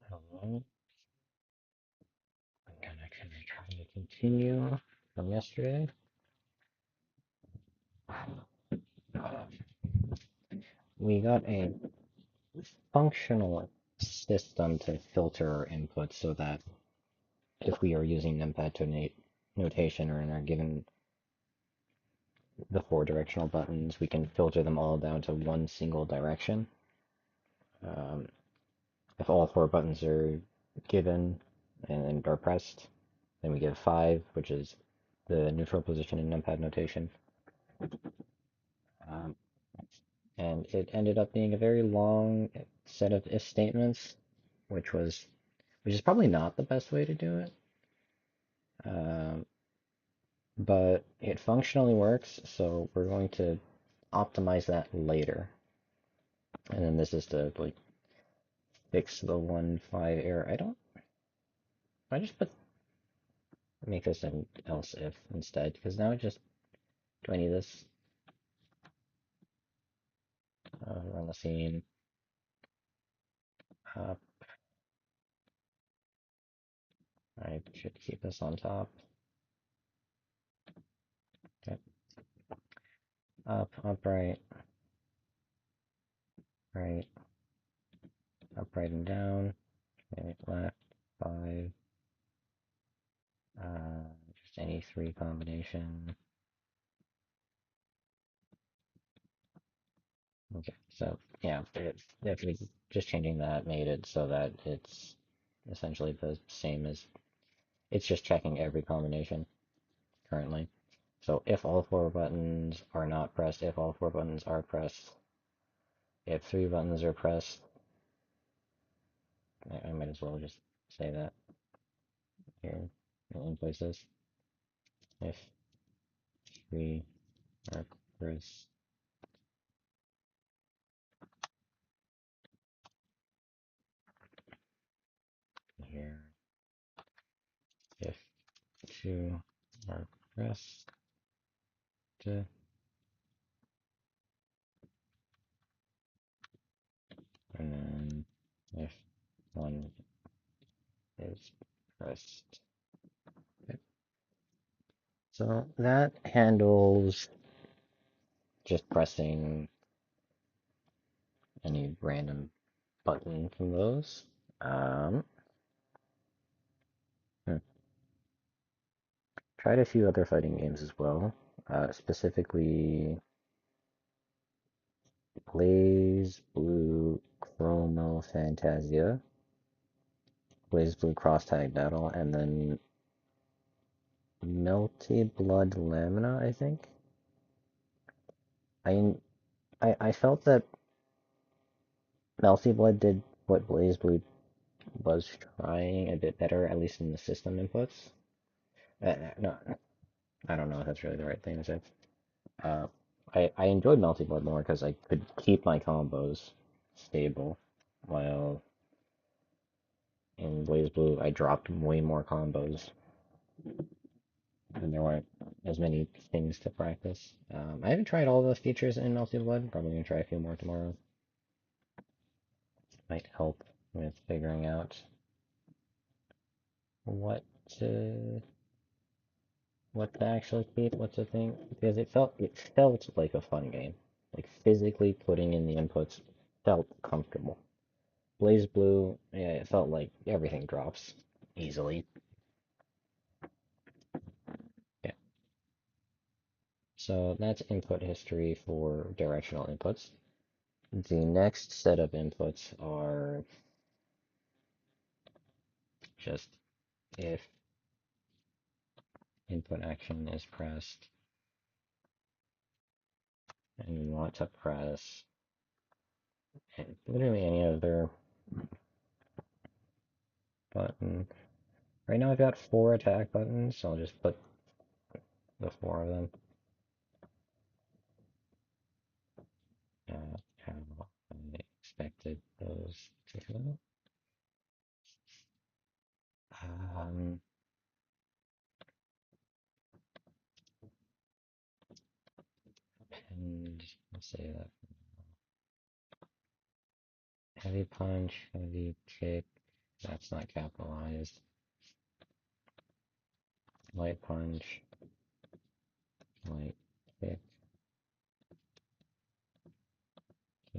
Hello. I'm gonna try to continue from yesterday. We got a functional system to filter our inputs so that if we are using numpad to notation or in our given the four directional buttons, we can filter them all down to one single direction. Um, if all four buttons are given and are pressed, then we give 5, which is the neutral position in numpad notation. Um, and it ended up being a very long set of if statements, which is probably not the best way to do it. Um, but it functionally works, so we're going to optimize that later. And then this is to like fix the 1.5 error. I just make this an else if instead, because now do I need this? Run the scene up. I should keep this on top. Okay. Up, upright, right, upright and down. Okay, left, 5. Just any 3 combination. Okay, so yeah, definitely just changing that made it so that it's essentially the same as it's just checking every combination currently. So if all 4 buttons are not pressed, if all 4 buttons are pressed, if 3 buttons are pressed, I might as well just say that here in places. If 3 are pressed, here. If 2 are pressed, and then if 1 is pressed. Okay. So that handles just pressing any random button from those. Um, hmm. Tried a few other fighting games as well, specifically Blaze Blue Chromo Fantasia, Blaze Blue Cross Tag Battle, and then Melty Blood Lamina, I think. I I felt that Melty Blood did what Blaze Blue was trying a bit better, at least in the system inputs. No, I don't know if that's really the right thing to say. Uh, I enjoyed Melty Blood more because I could keep my combos stable, while in Blaze Blue I dropped way more combos, and there weren't as many things to practice. I haven't tried all the features in Melty Blood. Probably gonna try a few more tomorrow. Might help with figuring out what to what to actually keep, what to think, because it felt like a fun game. Like physically putting in the inputs felt comfortable. Blaze Blue, yeah, it felt like everything drops easily. Yeah. So that's input history for directional inputs. The next set of inputs are just if input action is pressed and you want to press literally any other button. Right now I've got 4 attack buttons, so I'll just put the 4 of them. How I expected those to go. Um, and let's say that heavy punch, heavy kick, that's not capitalized. Light punch, light kick,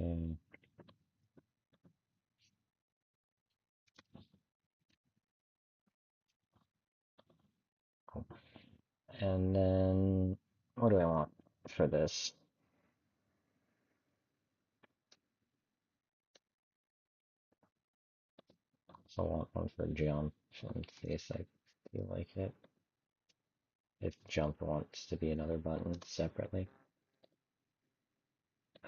okay. Cool. And then what do I want for this? So I want one for jump in case I feel like it. If jump wants to be another button separately.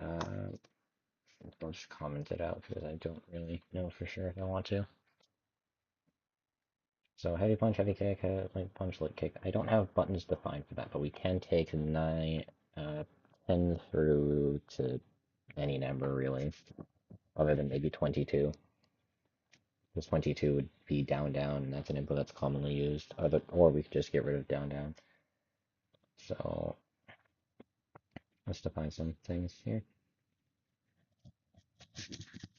I'll just comment it out because I don't really know for sure if I want to. So heavy punch, heavy kick, light punch, light kick. I don't have buttons defined for that, but we can take 10 through to any number really, other than maybe 22. Because 22 would be down, down, and that's an input that's commonly used. Or we could just get rid of down, down. So let's define some things here.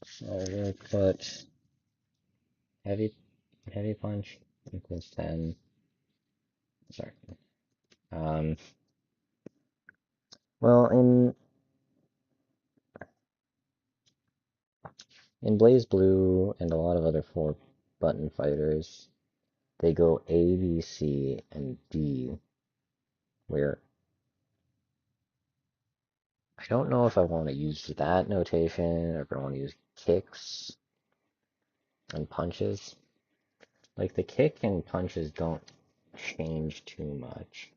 So we'll put heavy heavy punch equals 10. Sorry. Um, well, in Blaze Blue and a lot of other 4-button fighters, they go A, B, C, and D, where I don't know if I want to use that notation or if I want to use kicks and punches. Like the kick and punches don't change too much.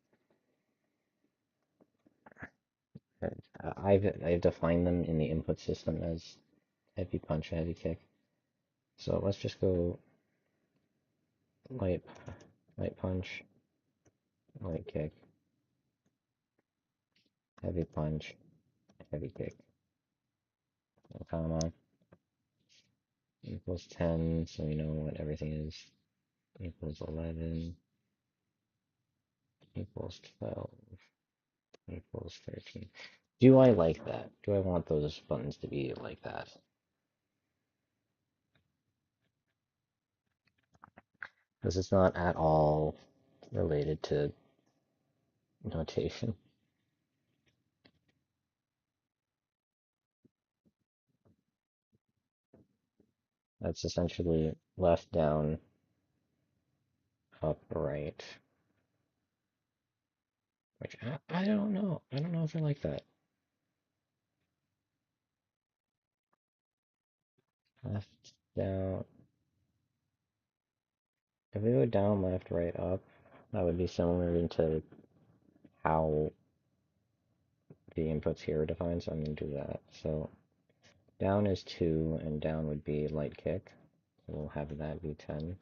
I've defined them in the input system as heavy punch, heavy kick. So let's just go light, light punch, light kick, heavy punch, heavy kick, comma, equals 10, so we know what everything is, equals 11, equals 12, equals 13. Do I like that? Do I want those buttons to be like that? Because it's not at all related to notation. That's essentially left, down, up, right. Which I don't know. I don't know if I like that. Left, down. If we go down, left, right, up, that would be similar to how the inputs here are defined, so I'm going to do that. So down is 2, and down would be light kick. So we'll have that be 10.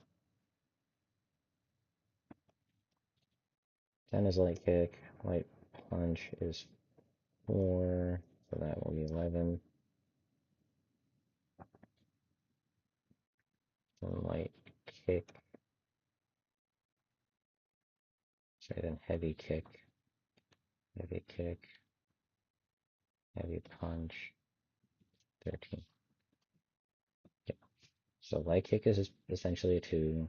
10 is light kick, light punch is 4, so that will be 11. So light kick, sorry, then heavy kick, heavy kick, heavy punch, 13. Yeah. So light kick is essentially a 2.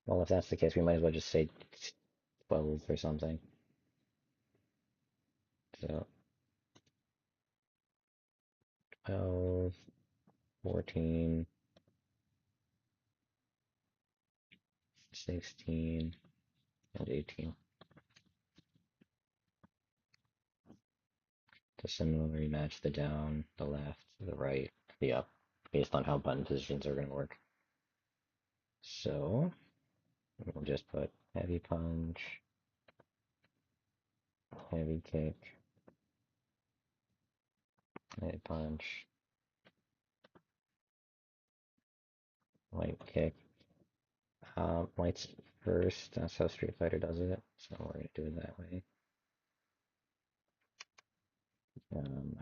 Well, if that's the case, we might as well just say 12 or something. So 12, 14, 16, and 18 to similarly match the down, the left, the right, the up, based on how button positions are going to work. So we'll just put heavy punch, heavy kick, heavy punch, light kick. Light's first, that's how Street Fighter does it, so we're going to do it that way.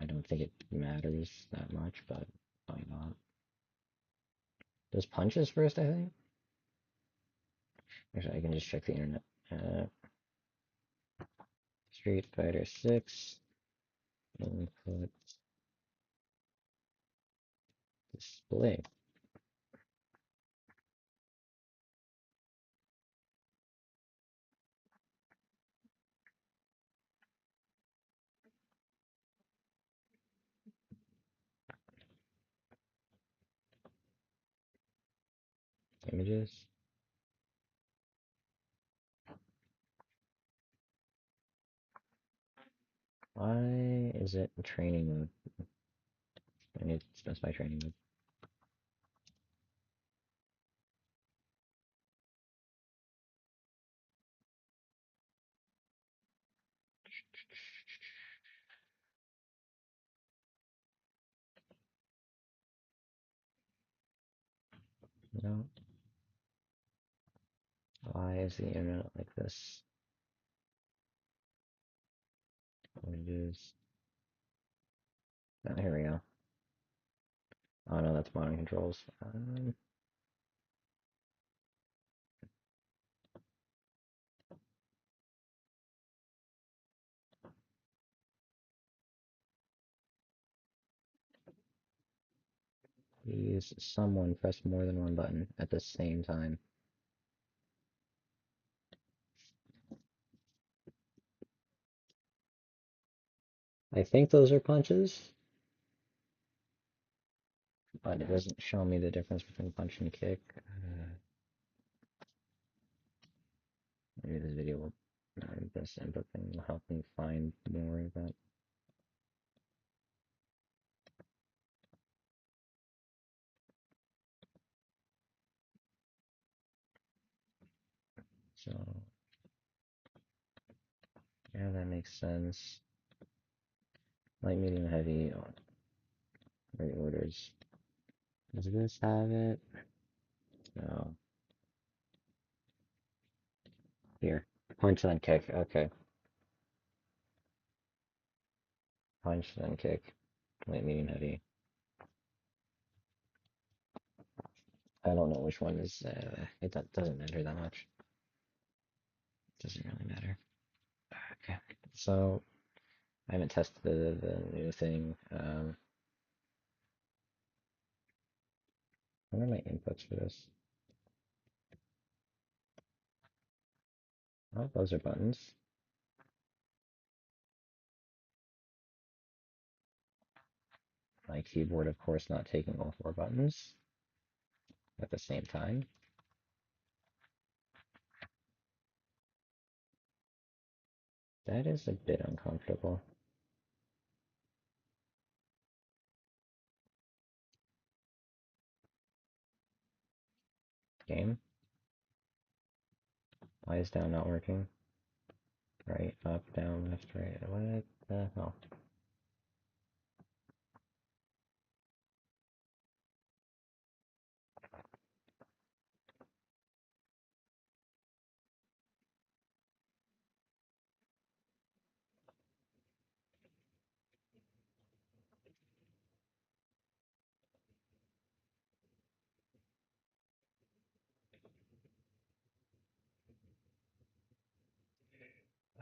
I don't think it matters that much, but why not? Does punches first, I think? Actually, I can just check the internet. Uh, Street Fighter 6, input, display. Images. Why is it in training mode? I need to specify training mode. No. Why is the internet like this? Images. Oh, here we go. Oh no, that's modding controls. Please, someone press more than one button at the same time. I think those are punches, but it doesn't show me the difference between punch and kick. Maybe this video will, this input thing will help me find more of that. So, yeah, that makes sense. Light, medium, heavy, right orders. Does this have it? No. Here. Punch, then kick. Okay. Punch, then kick. Light, medium, heavy. I don't know which one is, it doesn't matter that much. Doesn't really matter. Okay. So, I haven't tested the new thing. What are my inputs for this? Oh, those are buttons. My keyboard, of course, not taking all four buttons at the same time. That is a bit uncomfortable. Game? Why is down not working? Right, up, down, left, right. What the hell?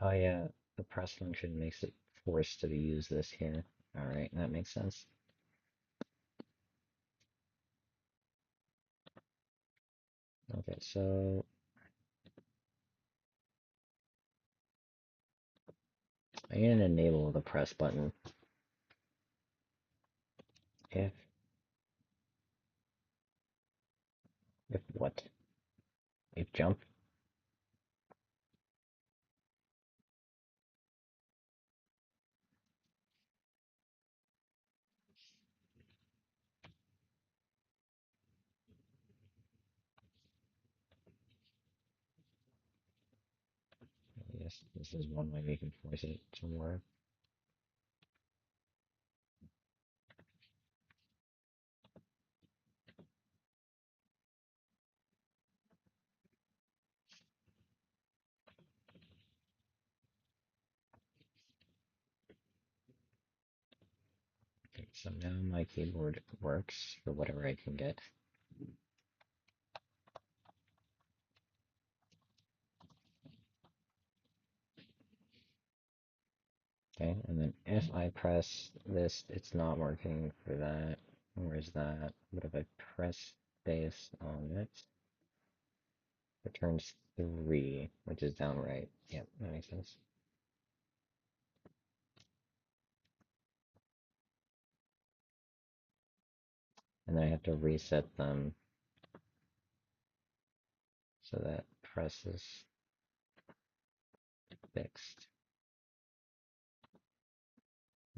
Oh yeah, the press function makes it forced to use this here. Alright, that makes sense. Okay, so I need to enable the press button. If if what? If jump? Yes, this is one way we can force it to work. Okay, so now my keyboard works for whatever I can get. Okay, and then if I press this, it's not working for that. Where is that? But if I press space on it, it turns 3, which is down right. Yep, that makes sense. And then I have to reset them so that press is fixed.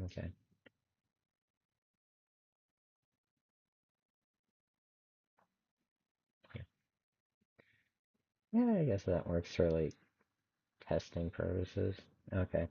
Okay. Yeah, I guess that works for like testing purposes. Okay.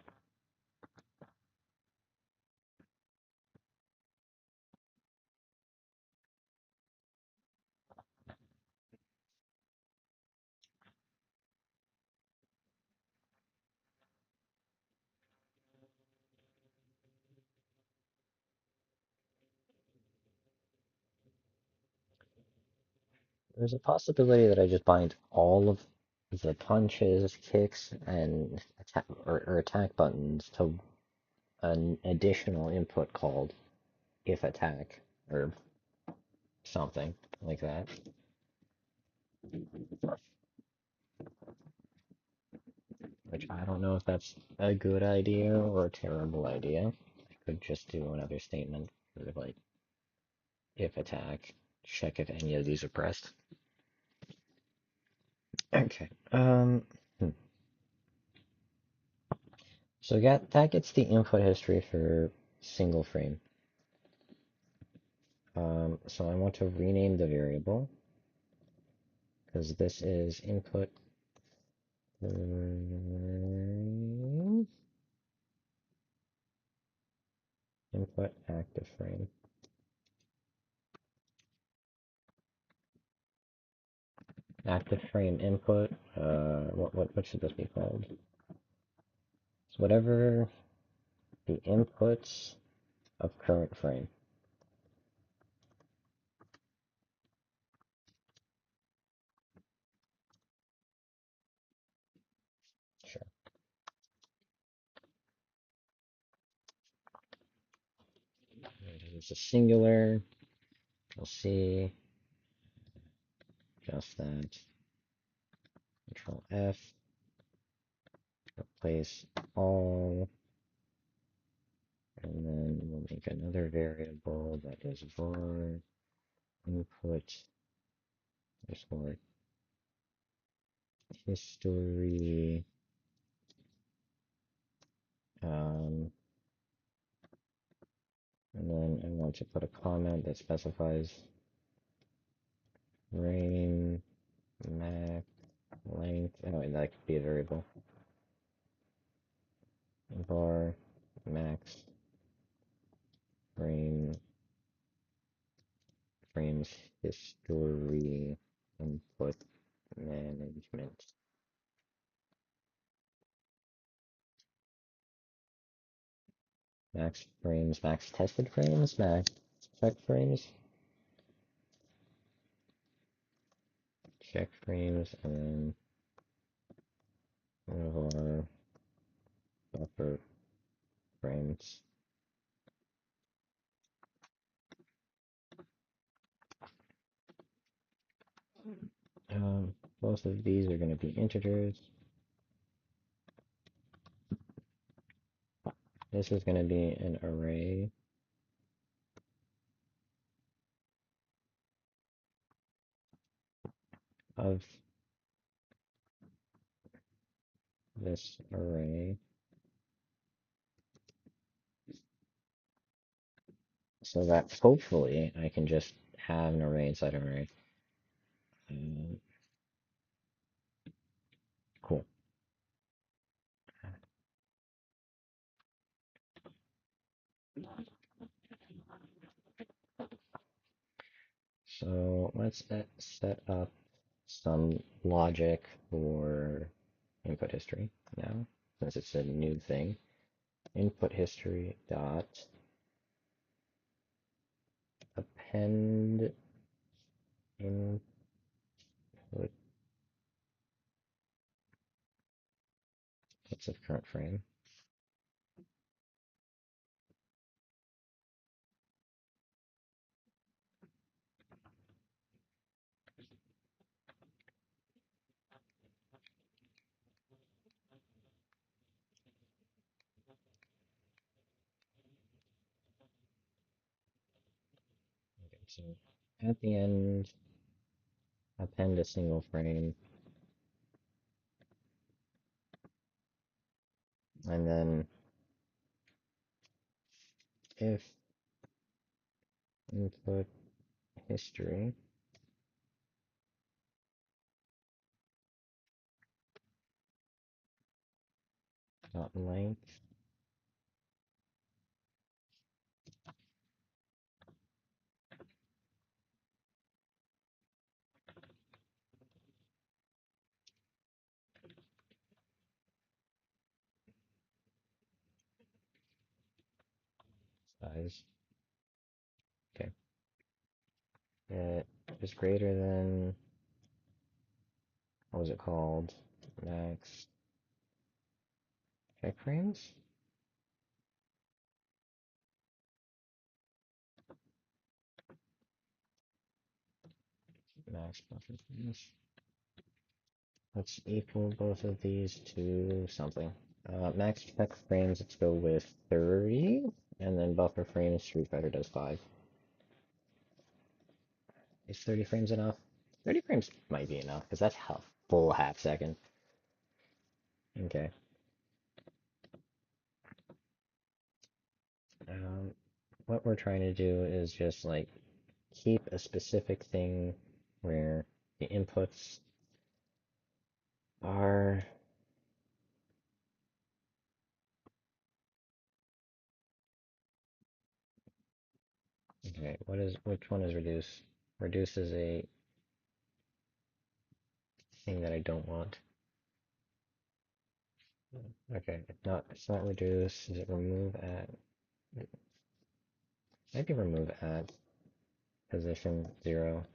There's a possibility that I just bind all of the punches, kicks, and attack or attack buttons to an additional input called if attack or something like that. Which I don't know if that's a good idea or a terrible idea. I could just do another statement for like if attack, check if any of these are pressed. Okay. Hmm. So that gets the input history for single frame. So I want to rename the variable because this is input input active frame. Active frame input. What should this be called? So whatever the inputs of current frame. Sure. It's a singular. We'll see. Just that. Control F. Replace all. And then we'll make another variable that is var input underscore history. And then I want to put a comment that specifies frame max length. Oh, and that could be a variable. Var max frames history input management. Max frames, max tested frames, max check frames, check frames, and then one of our buffer frames. Both of these are going to be integers. This is going to be an array of this array. So that hopefully I can just have an array inside an array. Um, cool. So let's set up some logic for input history now, since it's a new thing. Input history dot append input. What's the current frame? Okay, so at the end, append a single frame, and then if input history dot length size, okay, it is greater than, what was it called? Max check frames? Max buffer frames. Let's equal both of these to something. Max check frames, let's go with 30, and then buffer frames, Street Fighter does 5. Is 30 frames enough? 30 frames might be enough, because that's a full half second. Okay. What we're trying to do is just like keep a specific thing where the inputs are okay. Which one is reduce? Reduce is a thing that I don't want. Okay, it's not reduce. Is it remove at? Maybe remove at position 0.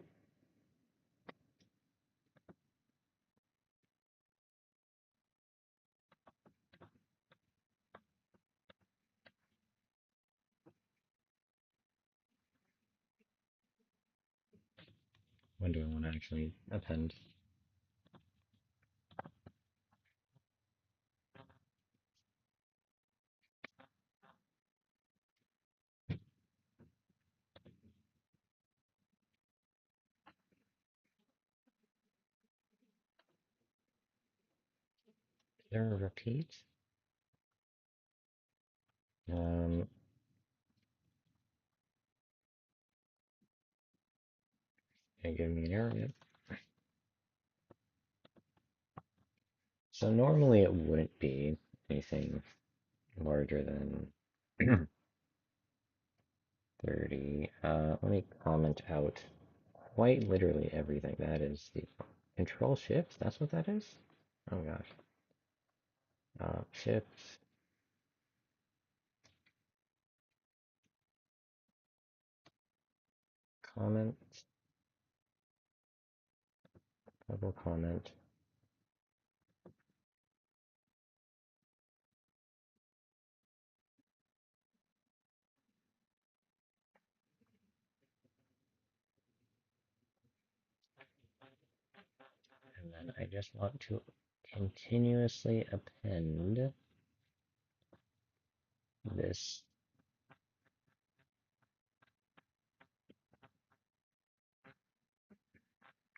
When do I want to actually append? Is there a repeat? Um, give me an error yet. So normally it wouldn't be anything larger than 30. Let me comment out quite literally everything. That is the control shift. That's what that is? Oh gosh. Shift, comment, double comment. And then I just want to continuously append this,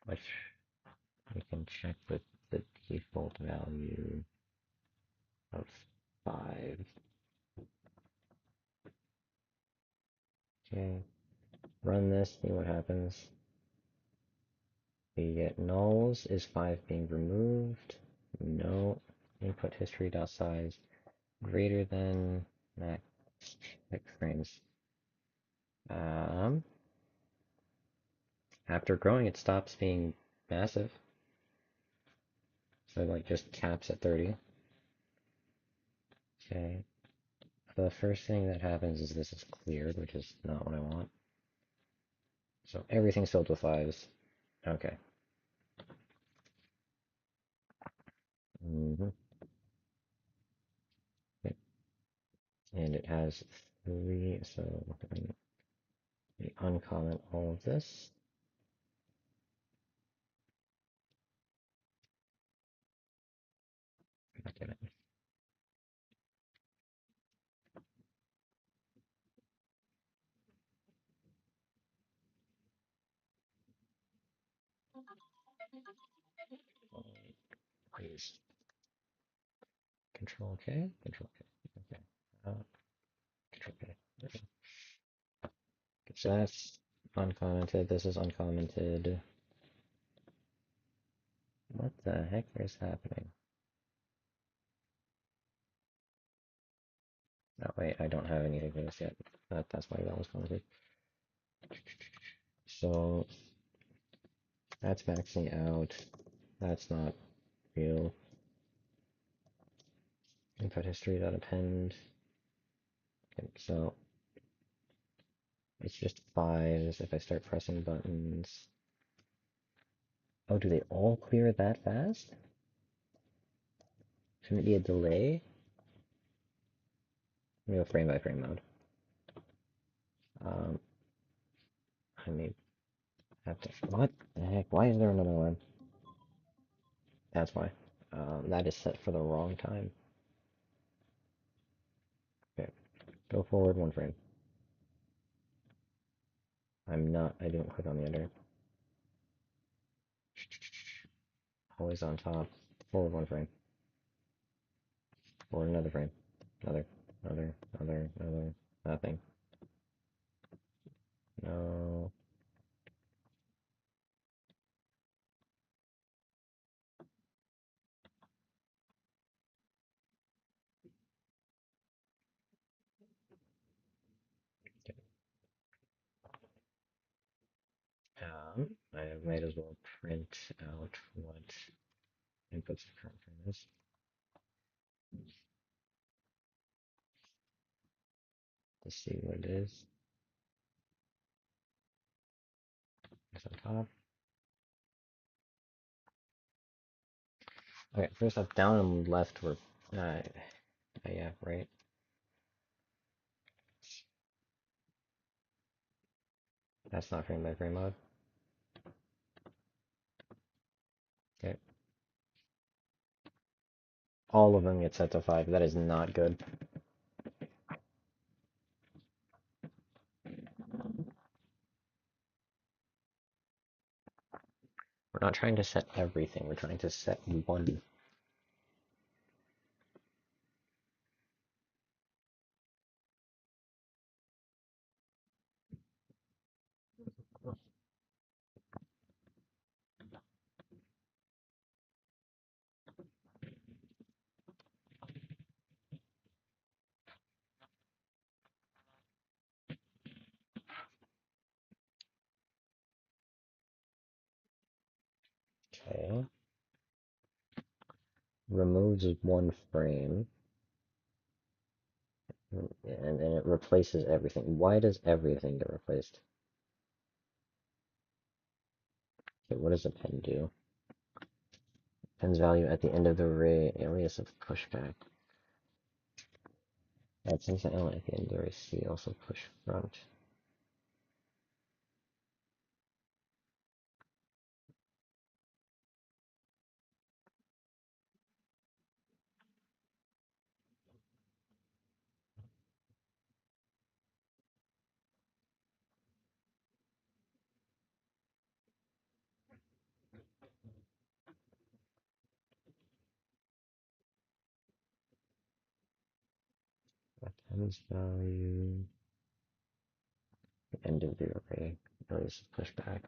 which we can check with the default value of 5. Okay, run this, see what happens. We get nulls. Is 5 being removed? No. Input history dot size greater than max check frames. After growing, it stops being massive. So it like just caps at 30. Okay. The first thing that happens is this is cleared, which is not what I want. So everything's filled with 5s. Okay. Okay. And it has 3, so we uncomment all of this. Okay. Please. Control K, Control K. Okay. Control K. Okay. So that's uncommented. This is uncommented. What the heck is happening? Oh wait, I don't have anything for this yet. That's why that was commented. So that's maxing out. That's not real. Input history dot append. Okay, so it's just 5s if I start pressing buttons. Oh, do they all clear that fast? Shouldn't it be a delay? Let me go frame by frame mode. I may have to. What the heck? Why is there another one? That's why. That is set for the wrong time. Okay, go forward 1 frame. I'm not. I didn't click on the ender. Always on top. Forward 1 frame. Forward another frame. Another. Nothing. No. Okay. I might as well print out what inputs the current frame is. To see what it is. It's on top. Okay, first off, down and left were, yeah, right. That's not frame by frame mode. Okay. All of them get set to 5. That is not good. We're not trying to set everything. We're trying to set one. Okay. Removes 1 frame. And it replaces everything. Why does everything get replaced? Okay, what does append do? Appends value at the end of the array, alias of pushback. Add since the element at the end of the array C, also push front. Attends value, the end of the array, is pushed back.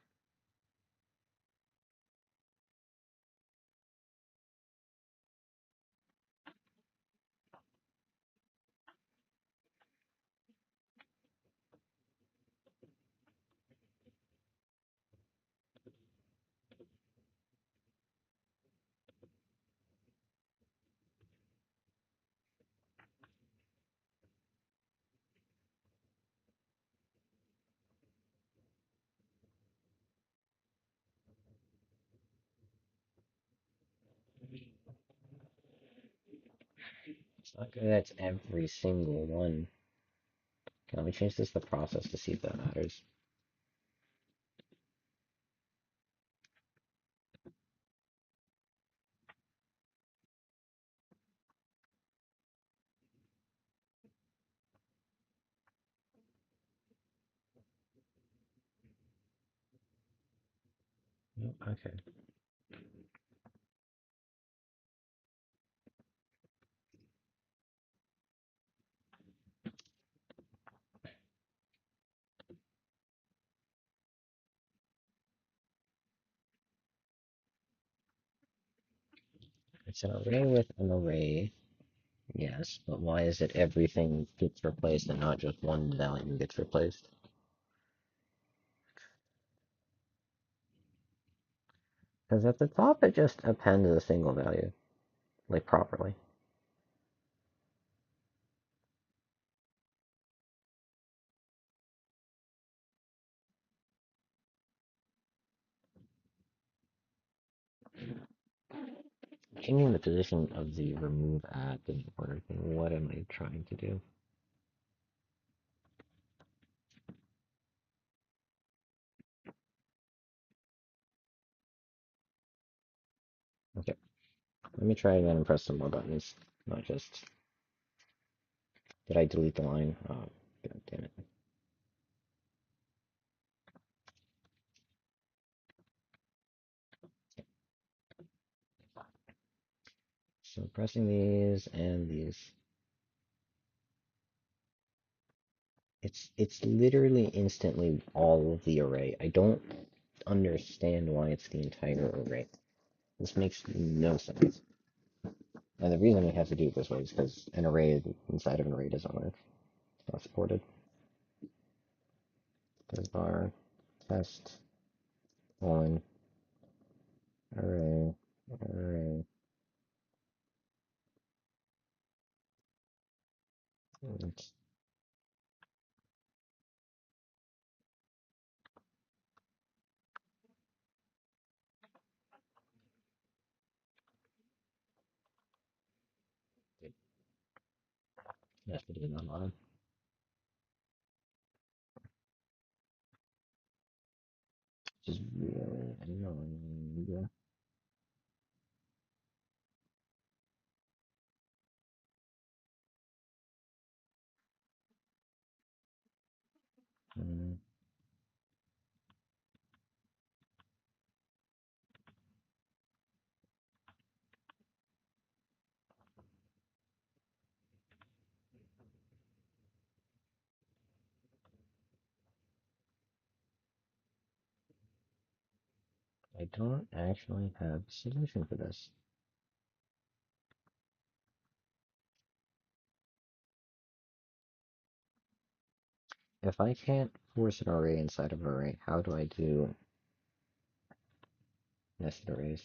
It's not good, that's every single one. Okay, let me change this to process to see if that matters. Nope, okay. It's an array with an array, yes, but why is it everything gets replaced and not just one value gets replaced? Because at the top it just appends a single value, like properly. Changing the position of the remove at didn't work, and what am I trying to do? Okay, let me try again and press some more buttons, not just... Did I delete the line? Oh, god damn it. So pressing these and these. It's literally instantly all of the array. I don't understand why it's the entire array. This makes no sense. And the reason we have to do it this way is because an array inside of an array doesn't work. It's not supported. There's bar test one array array. That's what it is online. Which is really annoying. Yeah. I don't actually have a solution for this. If I can't force an array inside of an array, how do I do nested arrays?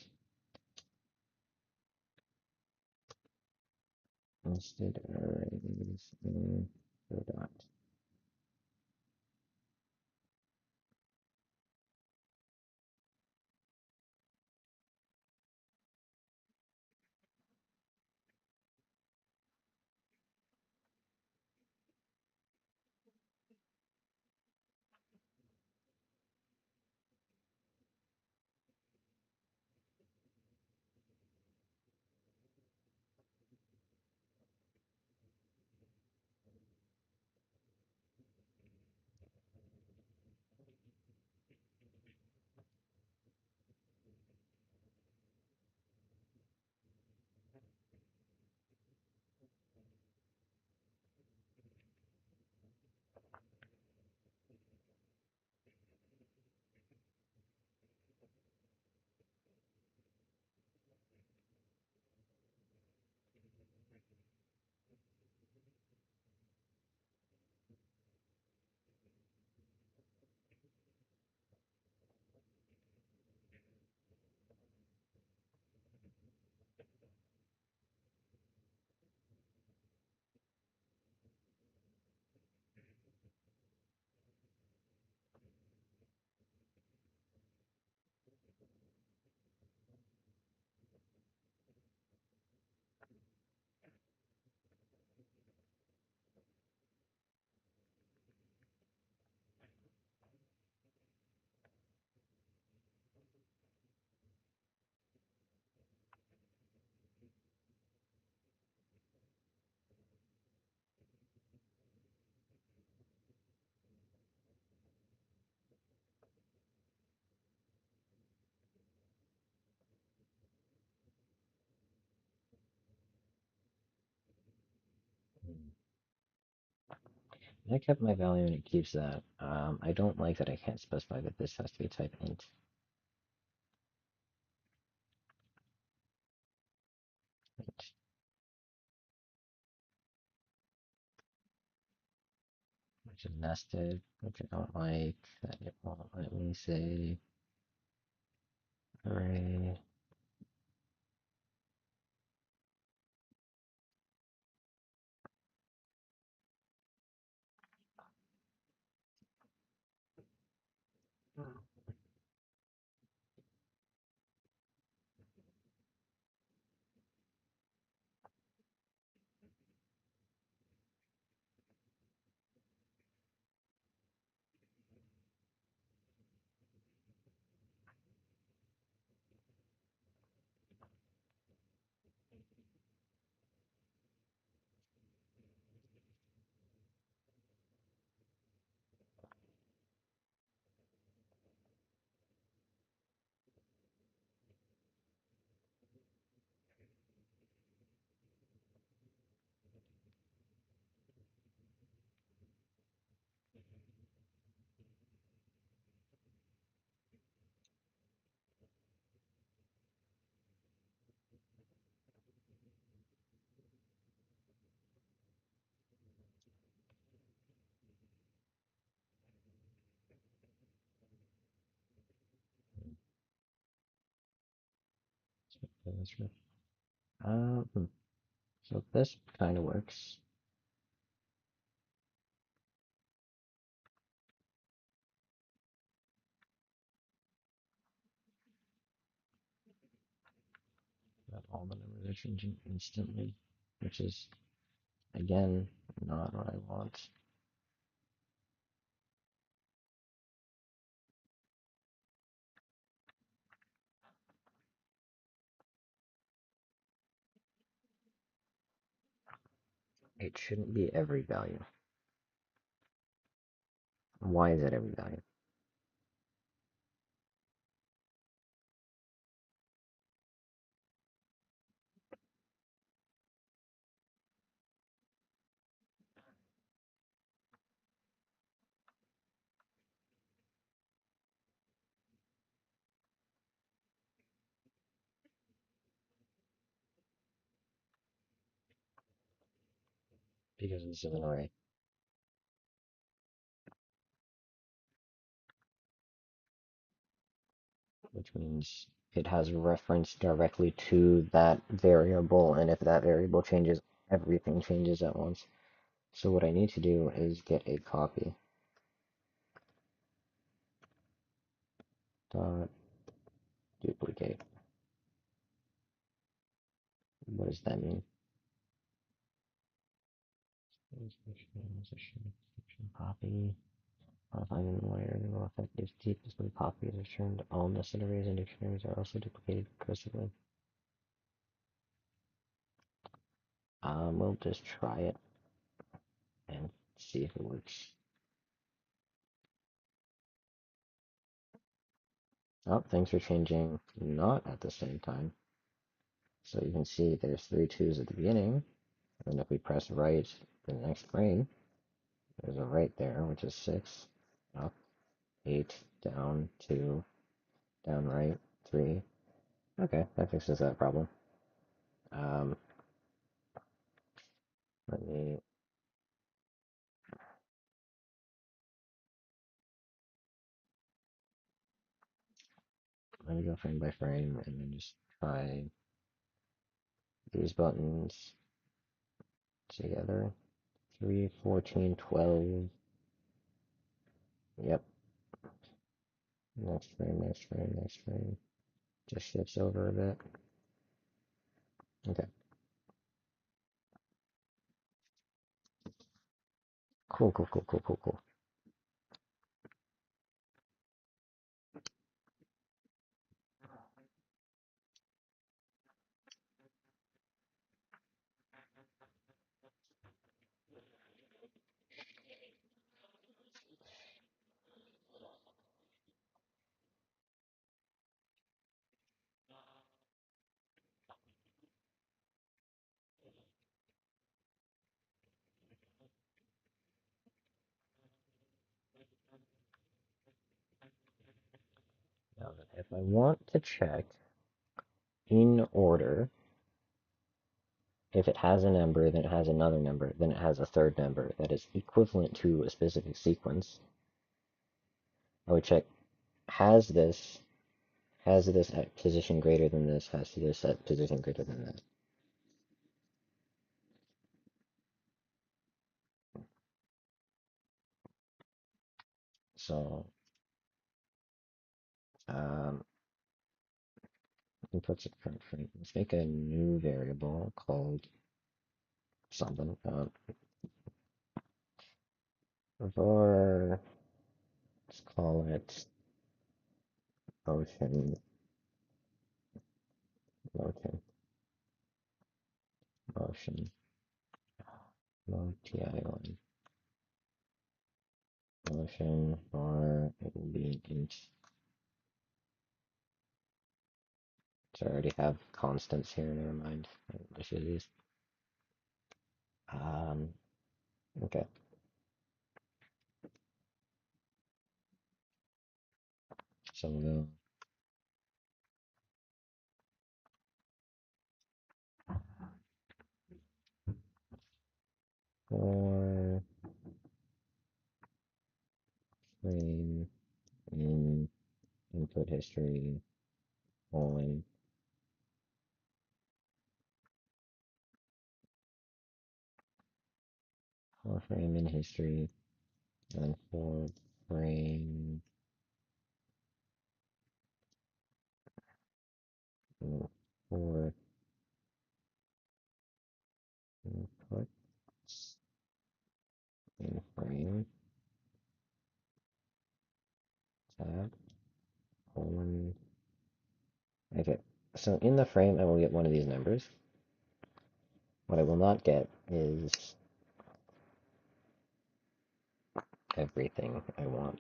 Nested arrays in dot. I kept my value and it keeps that. I don't like that I can't specify that this has to be type int, which is nested, which I don't like. That it won't let me say array. That's right. So this kind of works. That all the numbers are changing instantly, which is again not what I want. It shouldn't be every value. Why is it every value? Because this is an array, which means it has reference directly to that variable, and if that variable changes, everything changes at once. So what I need to do is get a copy. Dot duplicate. What does that mean? Copy. Modifying the layer and will affect if deepest copy is returned. All nested arrays and dictionaries are also duplicated recursively. We'll just try it and see if it works. Oh, things are changing not at the same time. So you can see there's 3 2s at the beginning, and if we press right the next frame, there's a right there, which is 6, up, 8, down, 2, down right, 3. Okay, that fixes that problem. Um, let me go frame by frame and then just try these buttons together. 3, 14, 12. Yep. Next frame, next frame, next frame. Just shifts over a bit. Okay. Cool, cool, cool, cool, cool, cool. if I want to check in order, if it has a number, then it has another number, then it has a third number that is equivalent to a specific sequence, I would check has this at position greater than this, has this at position greater than that. So um, inputs at current frame. Let's make a new variable called something. For let's call it motion, motion, motion, motion, motion, or it will be int. So I already have constants here. Never mind. I should use. Um, okay. So we'll for frame in input history colon for frame in history and for frame for input in frame tab colon. Okay, so in the frame I will get one of these numbers. What I will not get is everything I want.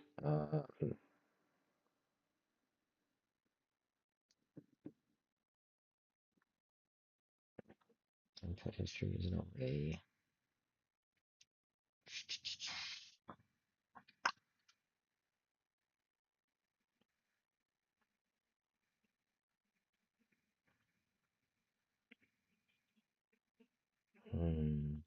Input history is an array. Hmm.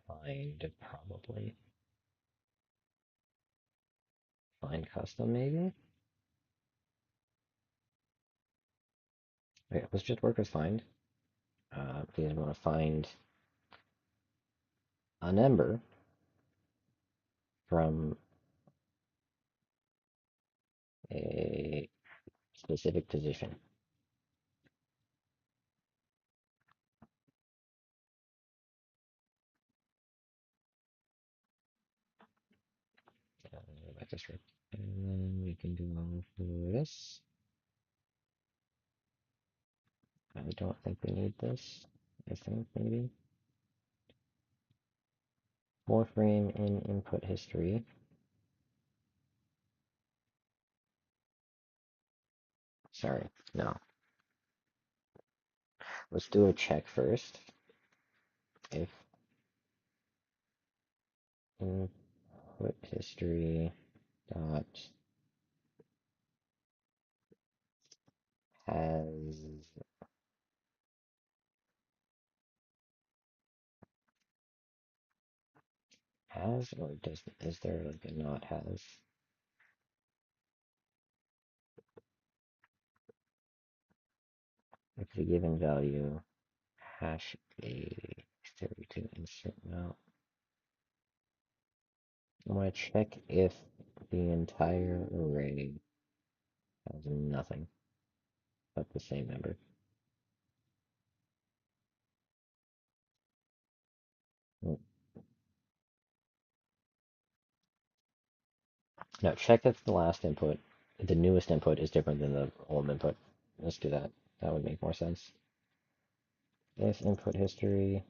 Find probably. Find custom maybe? Okay, let's just work with find. Because we want to find a number from a specific position. Back to script. And then we can do all of this. I don't think we need this. I think maybe. For frame in input history. Sorry, no. Let's do a check first. If input history dot has or does is there like a not has? If the given value hash a 32 insert now. I want to check if the entire array has nothing but the same number. Now check if the last input, the newest input is different than the old input. Let's do that. That would make more sense. If input history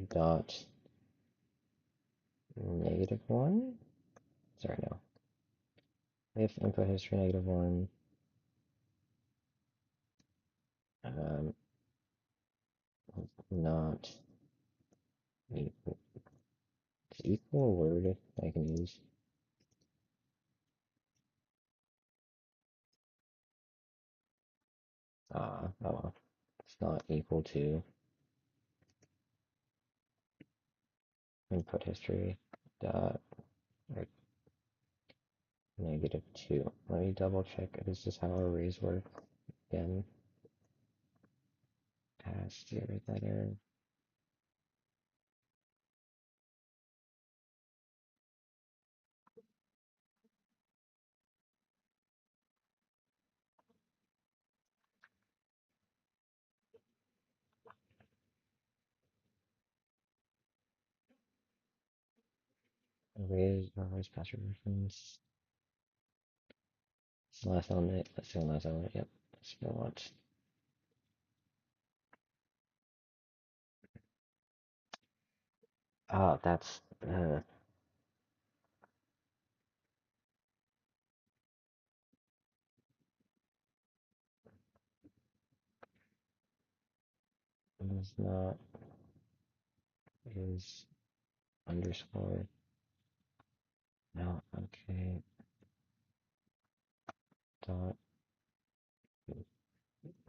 dot -1. Sorry, no. If input history -1, um, not equal. Is equal a word I can use? Oh well. It's not equal to input history dot or -2. Let me double check. Is this how arrays work? Again, pass to write that error. Arrays password reference. It's the last element. That's the last element. Yep. That's what I want. Oh, that's is not is underscore. No, okay. Dot.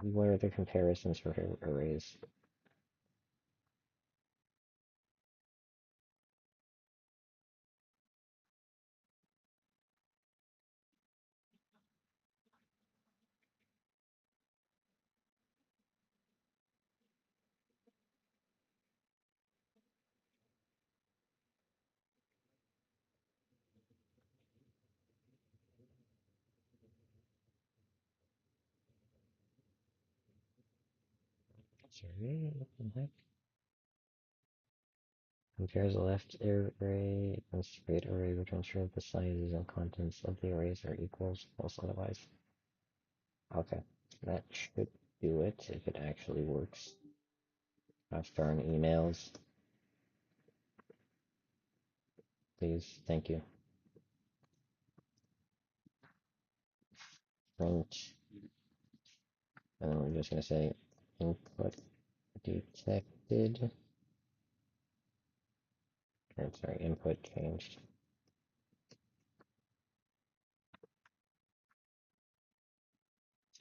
What are the comparisons for arrays? Sorry, what the heck? Compares the left array against the right array, which ensures the sizes and contents of the arrays are equals, false otherwise. Okay, that should do it if it actually works. I've darn emails. Please, thank you. Print, and then we're just gonna say input detected. Or sorry, input changed.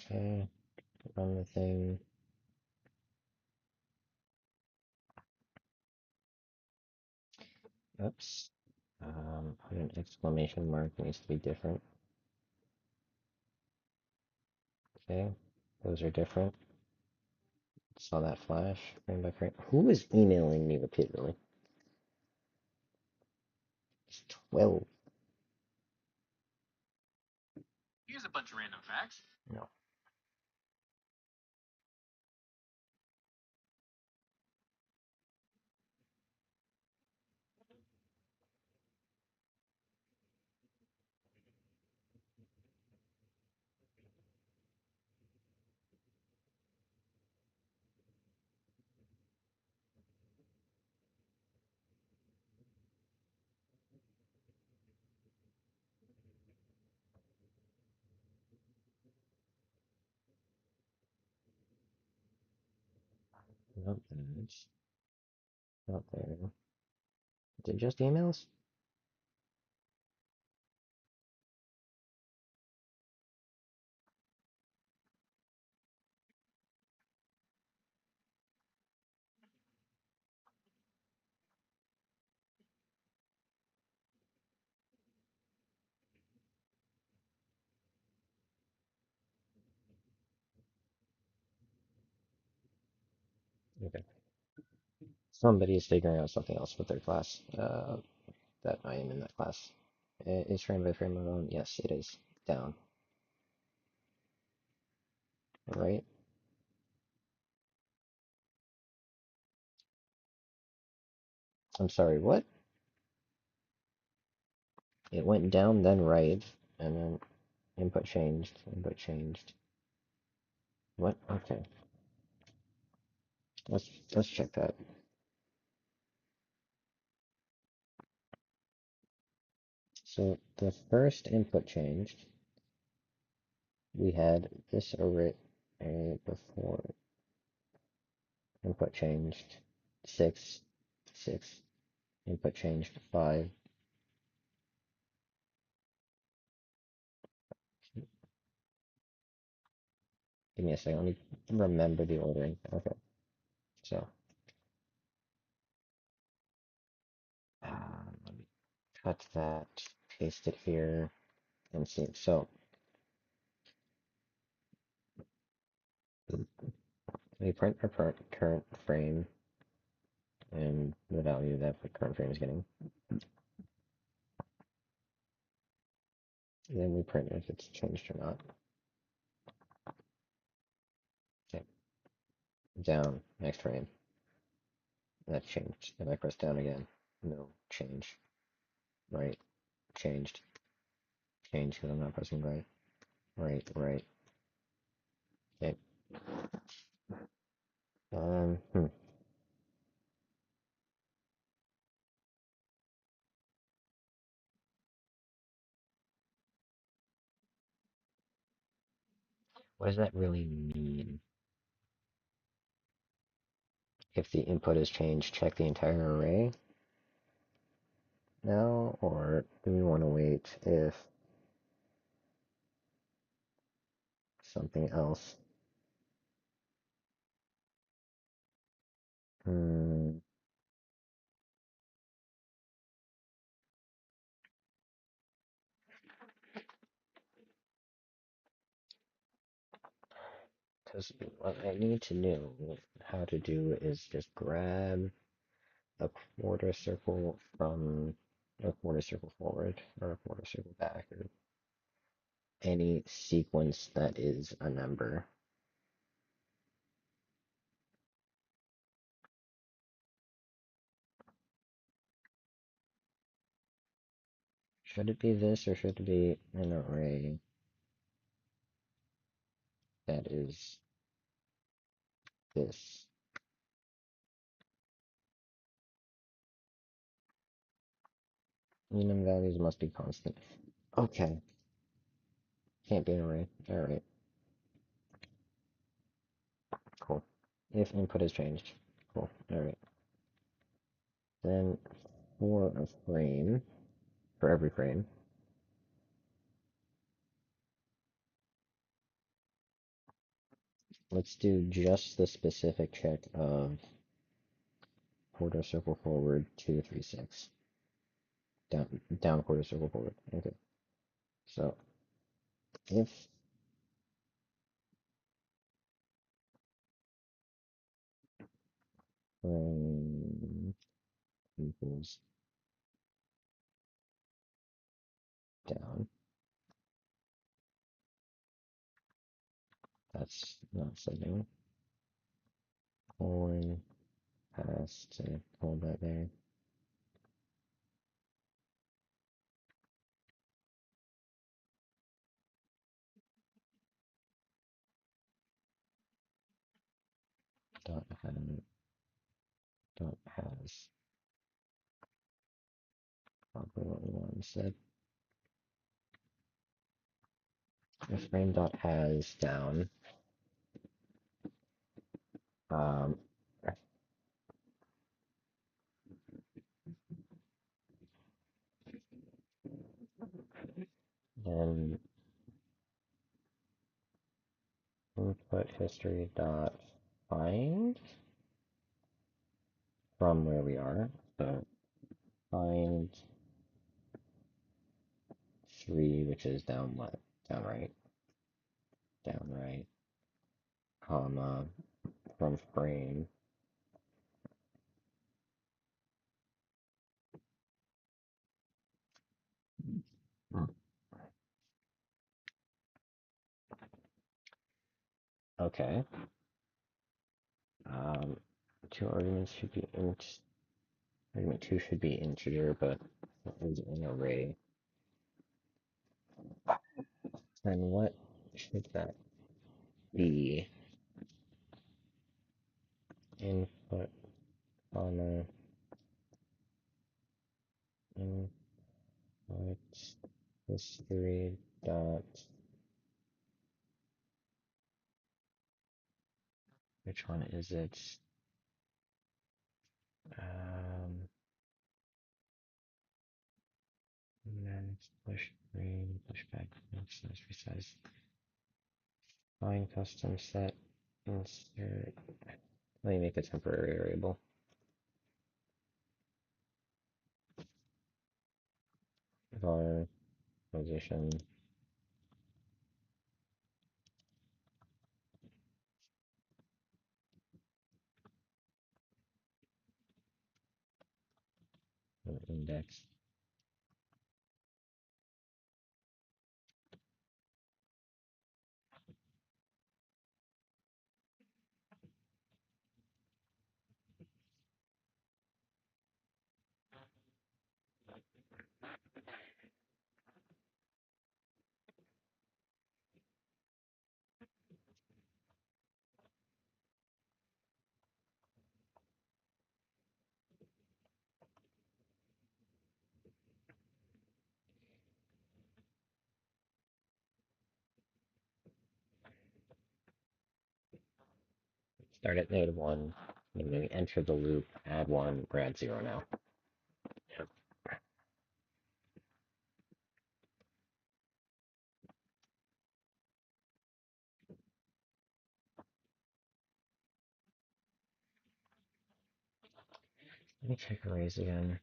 Okay, run the thing. Oops. Put an exclamation mark, needs to be different. Okay, those are different. Saw that flash frame by frame. Who is emailing me repeatedly? It's 12. Here's a bunch of random facts. No. Not that. Not there. Is it just emails? Okay. Somebody is figuring out something else with their class. That I am in that class. Is frame by frame mode on? Yes, it is. Down. Right? I'm sorry, what? It went down, then right, and then input changed. Input changed. What? Okay. Let's check that. So the first input changed. We had this array before input changed 6, 6, input changed 5. Give me a second, let me remember the ordering. Okay, so let me cut that, paste it here, and see. So we print our current frame and the value that the current frame is getting. Then we print if it's changed or not. Okay, down, next frame. That changed. And I press down again. No change. Right, changed. Change because I'm not pressing right. Right, right. Okay. Um, hmm. What does that really mean? If the input is changed, check the entire array now, or do we want to wait if something else? Hmm. Because what I need to know how to do is just grab a quarter circle from a quarter circle forward or a quarter circle back or any sequence that is a number. Should it be this or should it be an array that is this? Enum values must be constant. Okay, can't be an array. Alright, cool. If input is changed. Cool, alright. Then for a frame, for every frame, let's do just the specific check of quarter circle forward 2, 3, 6. Down quarter circle forward. Okay. So if frame equals down, that's not setting. Colon has to hold that there. Dot have dot has probably what we want instead. If frame dot has down, um, then input history dot find from where we are. So find 3, which is down left, down right, comma, from frame. Okay. Um, two arguments should be int. Argument 2 should be integer, but it is an array. And what should that be? Input, comma, input, history dot, which one is it? Um, Manage, push green, push back, size, resize, find custom set, insert. Let me make a temporary variable. Var position index. Start at -1, and then enter the loop, add 1, we're at 0 now. Yep. Let me check arrays again.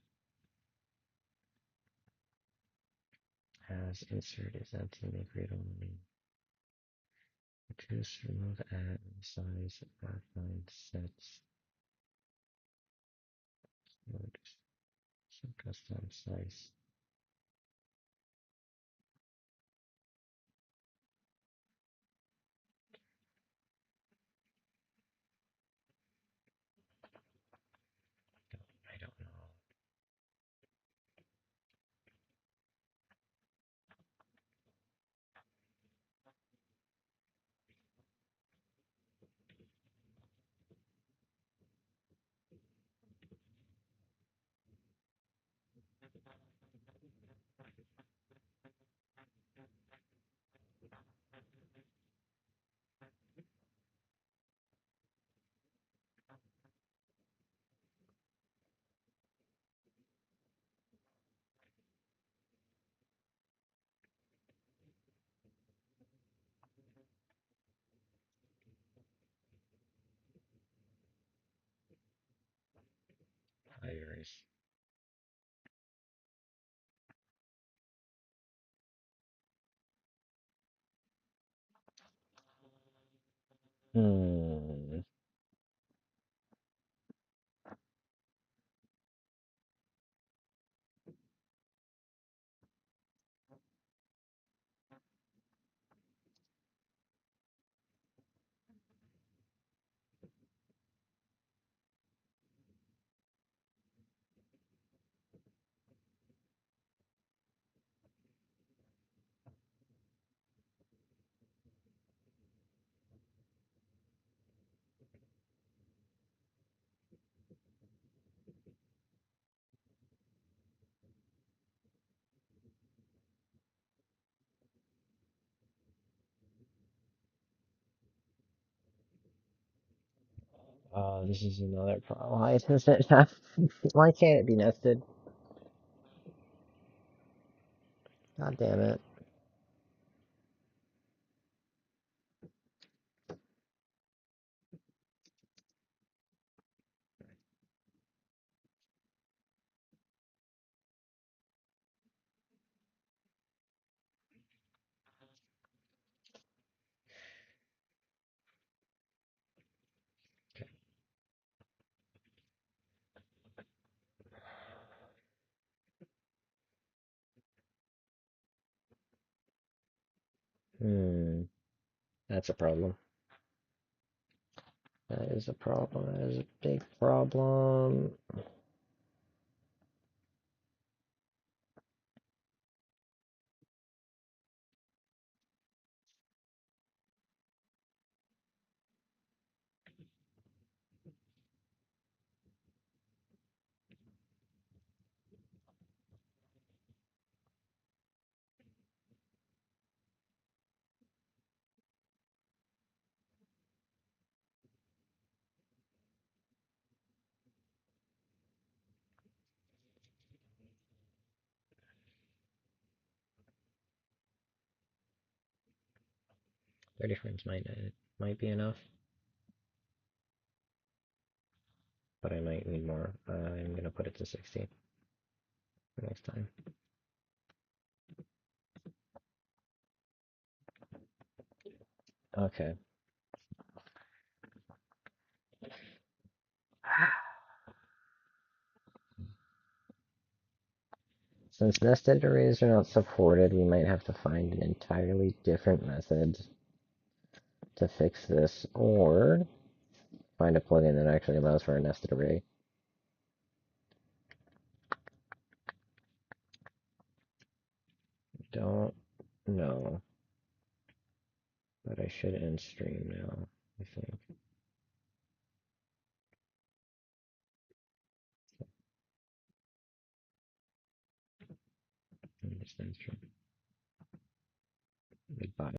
As insert is empty, make read only. Choose remove add size, find sets, mode, custom size. I don't know. Hires. Hmm. This is another problem. Why does it have? Why can't it be nested? God damn it. Hmm. That's a problem. That is a problem. That is a big problem. 30 frames might be enough, but I might need more. I'm gonna put it to 60 next time. Okay. Since nested arrays are not supported, we might have to find an entirely different method to fix this, or find a plugin that actually allows for a nested array. Don't know, but I should end stream now, I think. Just end stream.